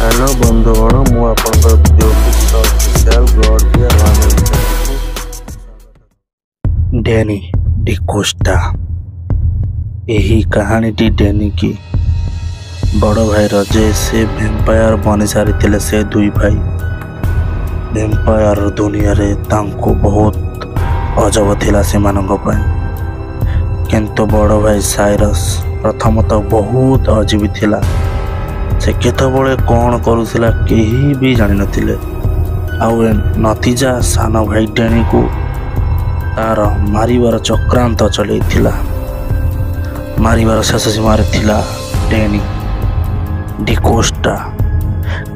Hello बंधुगण मु आपनकर video official God Danny D'Costa. यही कहानी टी डैनी की बड़ भाई रजे से वैम्पायर बनी सारी से दुई भाई वैम्पायर दुनिया रे तांको बहुत अजब थिला से मानक पाई किंतु बड़ भाई साइरस प्रथमतः बहुत अजीब थिला। से केतबले कौन करुला केही भी जान नथिले। आउ नतीजा सान भाई डैनी को तार मारिबार चक्रांत चलैथिला। मारिबार शेष सीमार थिला डैनी डिकोस्टा।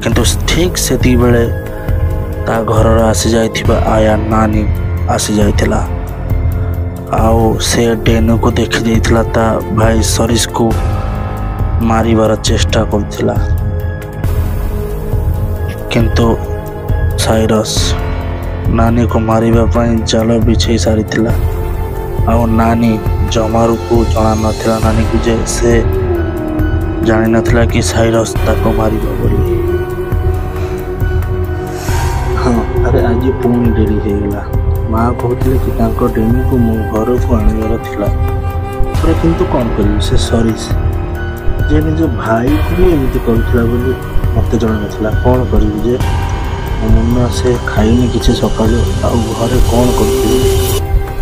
किंतु ठीक सेती बेले ता घर आसी जाइथिबा आया नानी आसी जाइथिला। आउ से डैनी को देखि देइथिला ता भाई सरिस को मारिबार चेष्टा करथिला। किंतु साइरस नानी को मारिबा पई जाल बिछे सारी थिला। आउ नानी जमारू को जना नथिला नानी को जे से जानि नथिला कि साइरस ताको मारिबा बोली। हाँ अरे आज पुणी डेरी हो गला। माँ कहते कि तांको डैनी को मो घर को आनिबार थिला। पर किंतु कौन करियो से सरिस जे निज भाई को भी एमती करुला बोली मत जन नाला। कौन करी जे मन से खाइनी किसी सका घरे कौन कर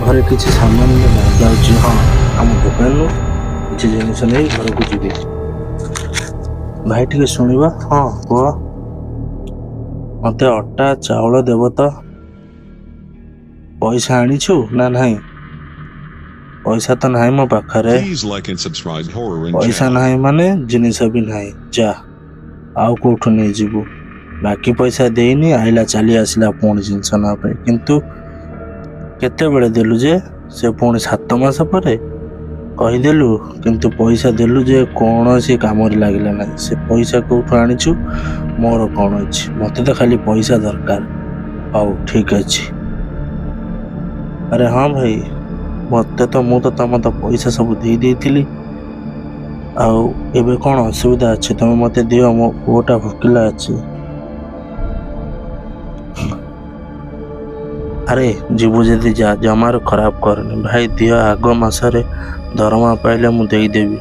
घरे किसी सामान जाऊँगी। हाँ आम दुकान किसी जिनस नहीं घर को जी भाई टे शुणा। हाँ कह मत अटा चाउल देव तो पैसा आनीछु ना नहीं? पैसा तो नहीं मो पाखरे। पैसा नहीं माने जिनिस भी नहीं जा आउ कौटू नहीं जीवु। बाकी पैसा देनी आइला चली आसला पुणी जिनस ना किंतु केते बेले देलु जे से पुणी 7 मास पर कहीदेलु। किंतु पैसा देलु जे कौन सी काम लगे ना। से पैसा कौटू आनीछु मोर कौन अच्छी मत तो खाली पैसा दरकार। हाउ ठीक अच्छे। अरे हाँ भाई मत तो मु तो तुम तो पैसा सब दे देती। आउ एबे कौन असुविधा अच्छे तुम मत दियो मो पुओटा भोकिला अच्छे। अरे जीवु जदि जा जमार खराब करनी भाई दियो आग मासरे दरमा पाइले मु दे देबी।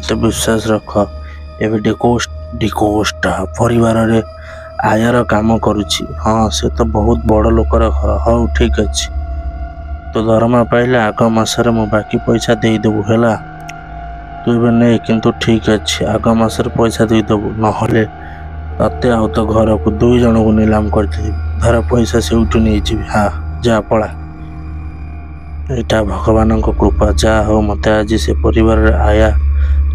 तो विश्वास रख। एबे डिकोस्टा परिवार रे आयार काम करुछि। हाँ से तो बहुत बड़ लोकर घर। हाँ ठीक अच्छे तो दरमा पाइले आग मासरे मु बाकी पैसा दे देबु हैला। तू एबे नहीं किंतु ठीक अच्छे आग मासरे पैसा दे देबु नहले तते आउ तो घर को 2 जन को नीलाम कर धर पैसा से उठू नहीं जी। हाँ जा पड़ा एटा भगवान को कृपा। जा हो मत आज से परिवार आया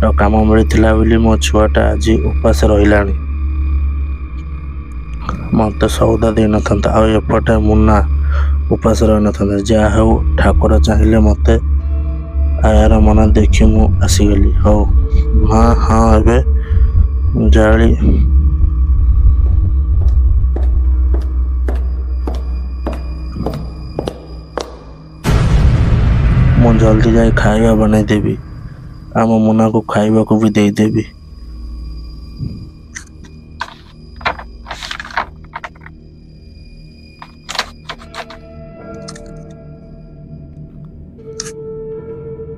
काम मिलता बोली मो छुआटा आज उपास रहिलानी। मत सौदा दे न था आ एपटे मुन्ना उपास रही न था। जहाँ हो ठाकुर चाहिए मत आयार मन देखी मु आसीगली। हो हाँ हाँ एबे जाली मु जल्दी जाए खाइबा बनाई देवी। आम मुन्ना को खाइबा को भी दे देवी।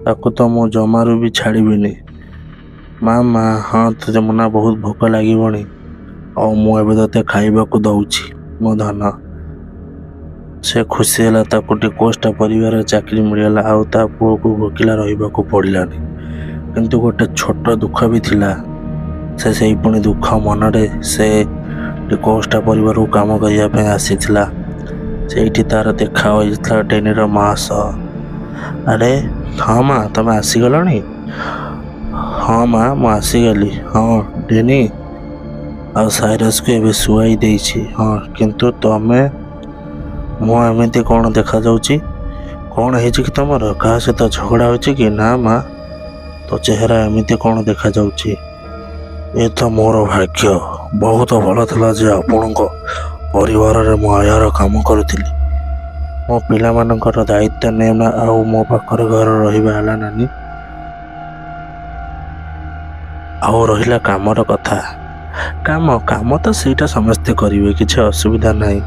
ताको तो मो जमारू भी छाड़बी। माँ माँ हाँ तुझे मुन्ना बहुत भोक लगी और मुझे ते खाइबा को दौची मो धन। से खुशी है ताको डिकोस्टा परिवार चाकरी मिलला। आउ ता पुओ को भोकिला रहिबा को पड़लानी। किंतु गोटे छोट दुख भी थिला। से सही पुणी दुख मन रे से डिकोस्टा परिवार को काम करिया पे आसीथिला। सेठी तार देखा होइथला डैनीर माँ सह। अरे हाँ माँ तुम आसीगलनी? हाँ माँ मु आसीगली। हाँ डैनी आ साइरस को एबे सुआई देइछि। हाँ किंतु तमे मु एमती कौन देखा जाउछि? कौन है कि तुमर क्या सहित झगड़ा हो कि ना? माँ तो चेहरा एमती कौन देखा जाउछि? ए तो मोर भाग्य बहुत भल था जे आपण परिवार रे मु आयार काम करुଥିଲି। मो पिला मानकर दायित्व नेना आउ मो पाखर घर रहिबा हला नानी। आउ रहिला कामर कथा କାମ କାମ ତ ସେଇଟା ସମସ୍ତେ କରିବେ, କିଛି ଅସୁବିଧା ନାହିଁ,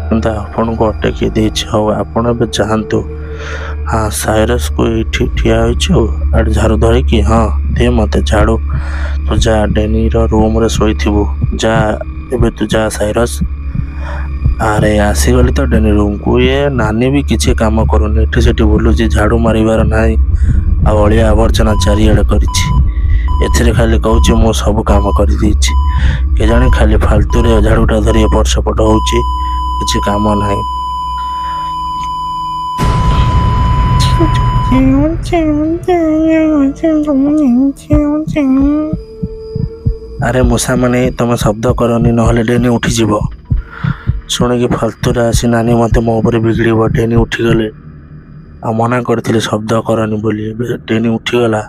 କିନ୍ତୁ ଆପଣଙ୍କୁ ଅଟକେଇ ଦେଇଛି। ହଉ ଆପଣ ଏବେ ଯାଆନ୍ତୁ। ହଁ ସାଇରସ୍କୁ ଏଇଠି ଠିଆ ହୋଇଛୁ ଆଡ଼େ ଝାଡ଼ୁ ଧରିକି। ହଁ ଦେ ମୋତେ ଝାଡ଼ୁ। ତୁ ଯା ଡେନିର ରୁମ୍ରେ ଶୋଇଥିବୁ। ଯା ଏବେ ତୁ ଯା ସାଇରସ୍। ଆରେ ଆସିଗଲି ତ ଡେନି ରୁମ୍କୁ। ଇଏ ନାନୀ ବି କିଛି କାମ କରୁନି, ଏଠି ସେଠି ବୁଲୁଛି, ଝାଡ଼ୁ ମାରିବାର ନାହିଁ, ଆଉ ଅଳିଆ ଆବର୍ଜନା ଚାରିଆଡ଼େ କରିଛି। ଏଥିରେ ଖାଲି କହୁଛି ମୁଁ ସବୁ କାମ କରିଦେଇଛି। କେଜାଣି ଖାଲି ଫାଲତୁରେ ଝାଡ଼ୁଟା ଧରି ଏପଟ ସେପଟ ହେଉଛି, କିଛି କାମ ନାହିଁ। ଆରେ ମୂଷାମାନେ ତମେ ଶବ୍ଦ କରନି, ନହେଲେ ଡେନି ଉଠିଯିବ। ଶୁଣିକି ଫାଲତୁରେ ଆସି ନାନୀ ମୋତେ ମୋ ଉପରେ ବିଗିଡ଼ିବ। ଡେନି ଉଠିଗଲେ, ଆଉ ମନା କରିଥିଲି ଶବ୍ଦ କରନି ବୋଲି, ଏବେ ଡେନି ଉଠିଗଲା।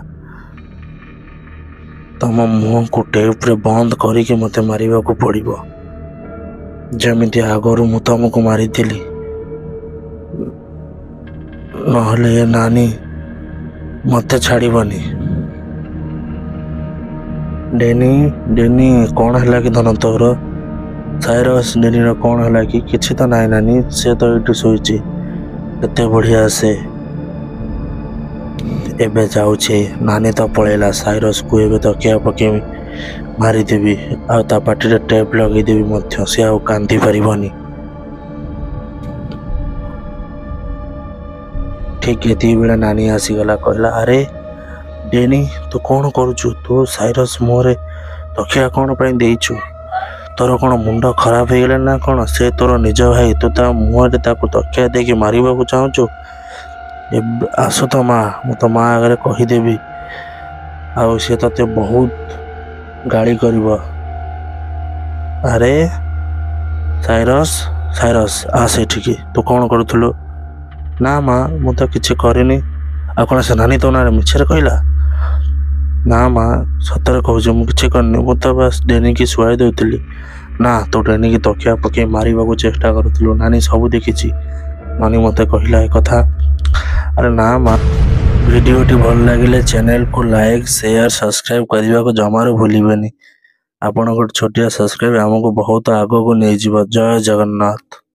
ତମ ମୁହଁକୁ ଟେପ୍ରେ ବନ୍ଦ କରିକି ମୋତେ ମାରିବାକୁ ପଡ଼ିବ, ଯେମିତି ଆଗରୁ ମୁଁ ତମକୁ ମାରିଥିଲି। ନହେଲେ ଏ ନାନୀ ମୋତେ ଛାଡ଼ିବନି। ଡେନି ଡେନି କ'ଣ ହେଲା କି ଧନ ତୋର? ସାଇରସ୍ ଡେନିର କ'ଣ ହେଲା କି? କିଛି ତ ନାହିଁ ନାନୀ, ସେ ତ ଏଇଠି ଶୋଇଛି, କେତେ ବଢ଼ିଆ ସେ। ଏବେ ଯାଉଛି, ନାନୀ ତ ପଳେଇଲା। ସାଇରସ୍କୁ ଏବେ ତକିଆ ପକେଇ ମାରିଦେବି, ଆଉ ତା ପାଟିରେ ଟେପ୍ ଲଗେଇଦେବି ମଧ୍ୟ, ସେ ଆଉ କାନ୍ଦି ପାରିବନି। ଠିକ୍ ଏତିକି ବେଳେ ନାନୀ ଆସିଗଲା, କହିଲା ଆରେ ଡେନି ତୁ କ'ଣ କରୁଛୁ? ତୁ ସାଇରସ୍ ମୁହଁରେ ତକିଆ କ'ଣ ପାଇଁ ଦେଇଛୁ? ତୋର କ'ଣ ମୁଣ୍ଡ ଖରାପ ହେଇଗଲା ନା କ'ଣ? ସେ ତୋର ନିଜ ଭାଇ, ତୁ ତା ମୁହଁରେ ତାକୁ ତକିଆ ଦେଇକି ମାରିବାକୁ ଚାହୁଁଛୁ? ଆସ ତ ମା, ମୁଁ ତ ମା ଆଗରେ କହିଦେବି, ଆଉ ସେ ତତେ ବହୁତ ଗାଳି କରିବ। ଆରେ ସାଇରସ୍ ସାଇରସ୍ ଆସ ଏଠିକି। ତୁ କ'ଣ କରୁଥିଲୁ? ନା ମା, ମୁଁ ତ କିଛି କରିନି। ଆଉ କ'ଣ ସେ ନାନୀ ତୋ ନାଁରେ ମିଛରେ କହିଲା? ନା ମା, ସତରେ କହୁଛି, ମୁଁ କିଛି କରିନି, ମୁଁ ତ ବାସ୍ ଡେନିକି ଶୁଆଇ ଦେଉଥିଲି। ନା, ତୁ ଡେନିକି ତକିଆ ପକେଇ ମାରିବାକୁ ଚେଷ୍ଟା କରୁଥିଲୁ, ନାନୀ ସବୁ ଦେଖିଛି। ନାନୀ ମୋତେ କହିଲା ଏ କଥା। ଆରେ ନା ମା। ଭିଡ଼ିଓଟି ଭଲ ଲାଗିଲେ ଚ୍ୟାନେଲକୁ ଲାଇକ୍, ସେୟାର, ସବସ୍କ୍ରାଇବ୍ କରିବାକୁ ଜମାରୁ ଭୁଲିବେନି। ଆପଣଙ୍କ ଛୋଟିଆ ସବସ୍କ୍ରାଇବ୍ ଆମକୁ ବହୁତ ଆଗକୁ ନେଇଯିବ। ଜୟ ଜଗନ୍ନାଥ।